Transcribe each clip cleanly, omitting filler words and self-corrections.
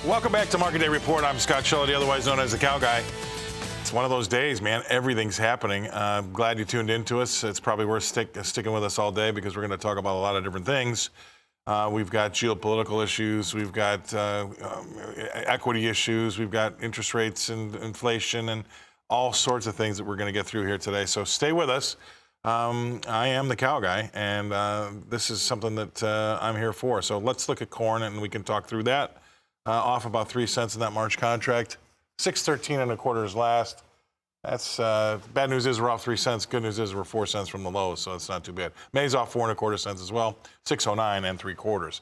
Welcome back to Market Day Report. I'm Scott Shelley, otherwise known as the Cow Guy. It's one of those days, man. Everything's happening. I'm glad you tuned into us. It's probably worth sticking with us all day because we're going to talk about a lot of different things. We've got geopolitical issues. We've got equity issues. We've got interest rates and inflation and all sorts of things that we're going to get through here today. So stay with us. I am the Cow Guy, and this is something that I'm here for. So let's look at corn, and we can talk through that. Off about 3 cents in that March contract. 6.13 and a quarter is last. That's bad news is we're off 3 cents. Good news is we're 4 cents from the lows, so it's not too bad. May's off 4 1/4 cents as well. 6.09 and 3/4.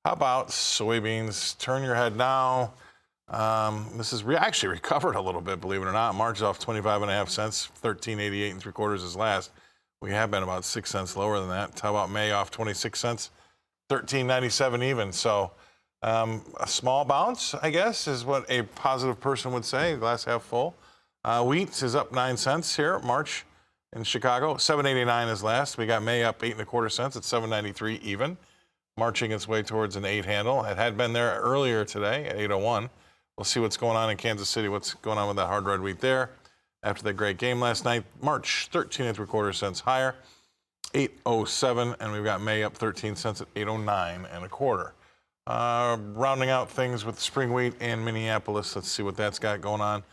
How about soybeans? Turn your head now. This is actually recovered a little bit, believe it or not. March is off 25.5 cents. 13.88 and 3/4 is last. We have been about 6 cents lower than that. How about May off 26 cents? 13.97 even. So a small bounce, I guess, is what a positive person would say. Glass half full. Wheat is up 9 cents here. March in Chicago. 7.89 is last. We got May up 8 1/4 cents at 7.93 even. Marching its way towards an 8 handle. It had been there earlier today at 8.01. We'll see what's going on in Kansas City. What's going on with that hard red wheat there after the great game last night. March 13 3/4 cents higher. 8.07, and we've got May up 13 cents at 8.09 1/4. Rounding out things with spring wheat in Minneapolis. Let's see what that's got going on.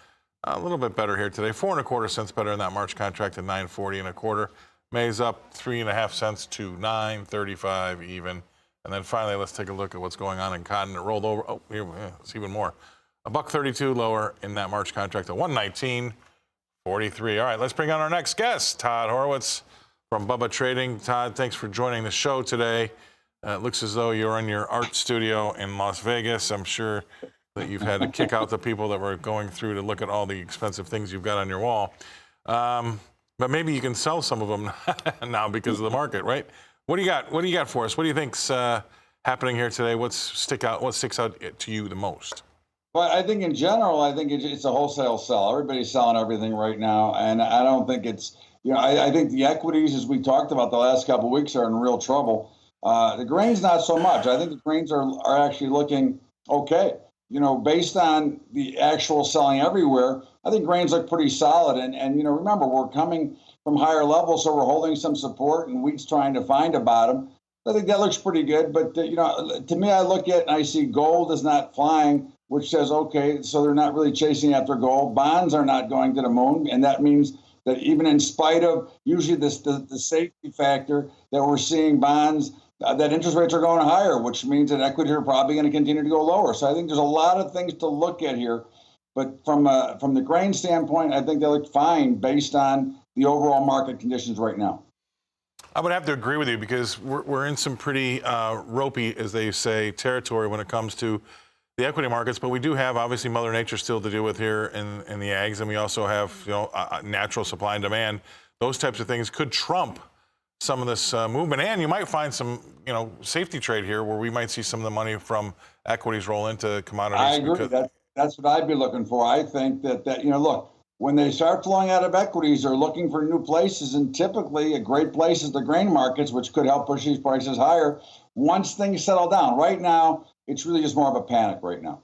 A little bit better here today. 4 1/4 cents better in that March contract at 9.40 1/4. May's up 3.5 cents to 9.35 even. And then finally, let's take a look at what's going on in cotton. It rolled over. Oh, here, it's even more. $1.32 lower in that March contract at 119.43. All right, let's bring on our next guest, Todd Horowitz from Bubba Trading. Todd, thanks for joining the show today. It looks as though you're in your art studio in Las Vegas. I'm sure that you've had to kick out the people that were going through to look at all the expensive things you've got on your wall. But maybe you can sell some of them now because of the market, right? What do you got? What do you got for us? What do you think's happening here today? What sticks out to you the most? But I think in general, I think it's a wholesale sell. Everybody's selling everything right now, and I don't think it's, I think the equities, as we talked about the last couple of weeks, are in real trouble. The grains, not so much. I think the grains are actually looking okay. Based on the actual selling everywhere, I think grains look pretty solid. And remember, we're coming from higher levels, so we're holding some support, and wheat's trying to find a bottom. I think that looks pretty good. But, to me, I look at it and I see gold is not flying, which says, okay, so they're not really chasing after gold. Bonds are not going to the moon, and that means that even in spite of usually the safety factor that we're seeing bonds, that interest rates are going higher, which means that equities are probably going to continue to go lower. So I think there's a lot of things to look at here. But from the grain standpoint, I think they look fine based on the overall market conditions right now. I would have to agree with you because we're in some pretty ropey, as they say, territory when it comes to the equity markets. But we do have, obviously, Mother Nature still to deal with here in the ags. And we also have, natural supply and demand. Those types of things could trump some of this movement, and you might find some, safety trade here where we might see some of the money from equities roll into commodities. I agree. That's what I'd be looking for. I think that look, when they start flowing out of equities, they're looking for new places, and typically a great place is the grain markets, which could help push these prices higher once things settle down. Right now, it's really just more of a panic right now.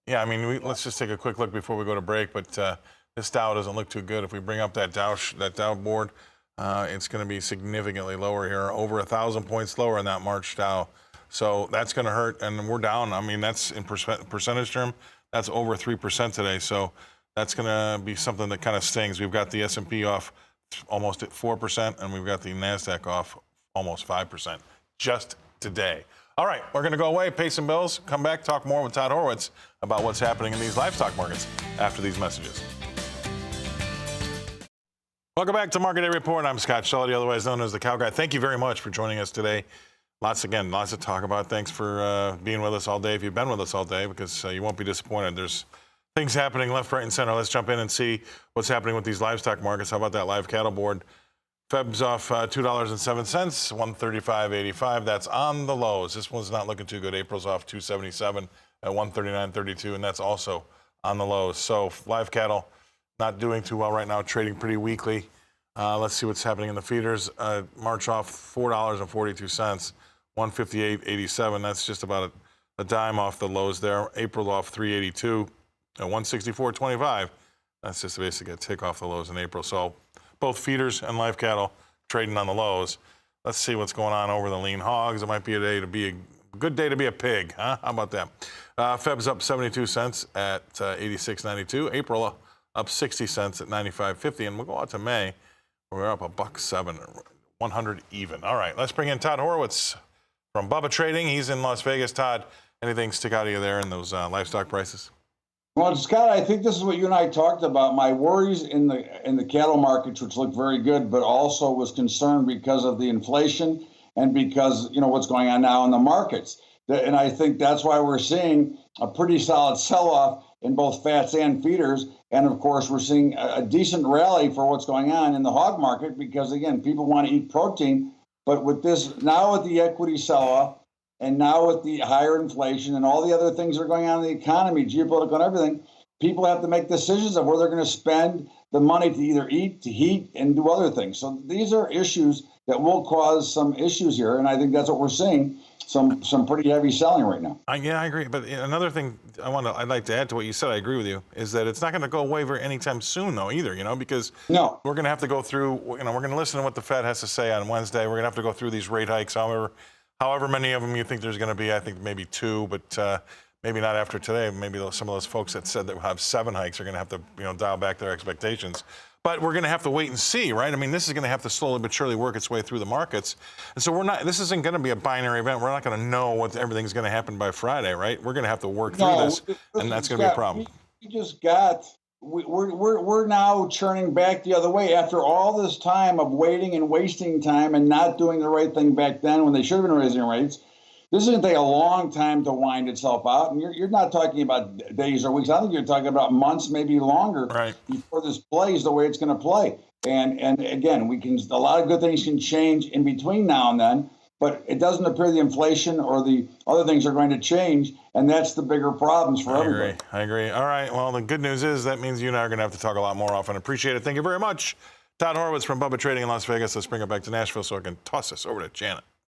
Yeah, let's just take a quick look before we go to break, but this Dow doesn't look too good. If we bring up that Dow board, it's going to be significantly lower here, over 1,000 points lower in that March Dow. So that's going to hurt, and we're down. That's in percentage term, that's over 3% today. So that's going to be something that kind of stings. We've got the S&P off almost at 4%, and we've got the NASDAQ off almost 5% just today. All right, we're going to go away, pay some bills, come back, talk more with Todd Horowitz about what's happening in these livestock markets after these messages. Welcome back to Market Day Report. I'm Scott Shelley, otherwise known as the Cow Guy. Thank you very much for joining us today. Lots to talk about. Thanks for being with us all day. If you've been with us all day, because you won't be disappointed. There's things happening left, right, and center. Let's jump in and see what's happening with these livestock markets. How about that live cattle board? Feb's off $2.07, 135.85. That's on the lows. This one's not looking too good. April's off $2.77 at 139.32, and that's also on the lows. So live cattle not doing too well right now, trading pretty weakly. Let's see what's happening in the feeders. March off $4.42, 158.87. That's just about a dime off the lows there. April off 382 at 164.25. That's just basically a tick off the lows in April. So both feeders and live cattle trading on the lows. Let's see what's going on over the lean hogs. It might be a good day to be a pig, huh? How about that? Feb's up 72 cents at 86.92. April up 60 cents at 95.50. And we'll go out to May. We're up $1.07, 100 even. All right, let's bring in Todd Horowitz from Bubba Trading. He's in Las Vegas. Todd, anything stick out of you there in those livestock prices? Well, Scott, I think this is what you and I talked about. My worries in the cattle markets, which look very good, but also was concerned because of the inflation and because what's going on now in the markets. And I think that's why we're seeing a pretty solid sell-off in both fats and feeders. And of course, we're seeing a decent rally for what's going on in the hog market because, again, people want to eat protein. But with this, now with the equity sell-off, and now with the higher inflation and all the other things that are going on in the economy, geopolitical and everything, people have to make decisions of where they're going to spend the money to either eat, to heat, and do other things. So these are issues that will cause some issues here, and I think that's what we're seeing, some pretty heavy selling right now. Yeah, I agree. But another thing I'd like to add to what you said, I agree with you, is that it's not going to go away anytime soon, though, either, because we're going to have to go through, we're going to listen to what the Fed has to say on Wednesday. We're going to have to go through these rate hikes, however many of them you think there's going to be. I think maybe 2, but maybe not after today. Maybe some of those folks that said that we'll have 7 hikes are going to have to dial back their expectations. But we're going to have to wait and see, right? I mean, this is going to have to slowly but surely work its way through the markets. And so this isn't going to be a binary event. We're not going to know what everything's going to happen by Friday, right? We're going to have to work through this, and that's going to be a problem. We're now churning back the other way after all this time of waiting and wasting time and not doing the right thing back then when they should have been raising rates. This is going to take a long time to wind itself out, and you're not talking about days or weeks. I think you're talking about months, maybe longer, before this plays the way it's going to play. And again, a lot of good things can change in between now and then, but it doesn't appear the inflation or the other things are going to change, and that's the bigger problems for everybody. I agree. All right. Well, the good news is that means you and I are going to have to talk a lot more often. Appreciate it. Thank you very much. Todd Horowitz from Bubba Trading in Las Vegas. Let's bring it back to Nashville so I can toss this over to Janet.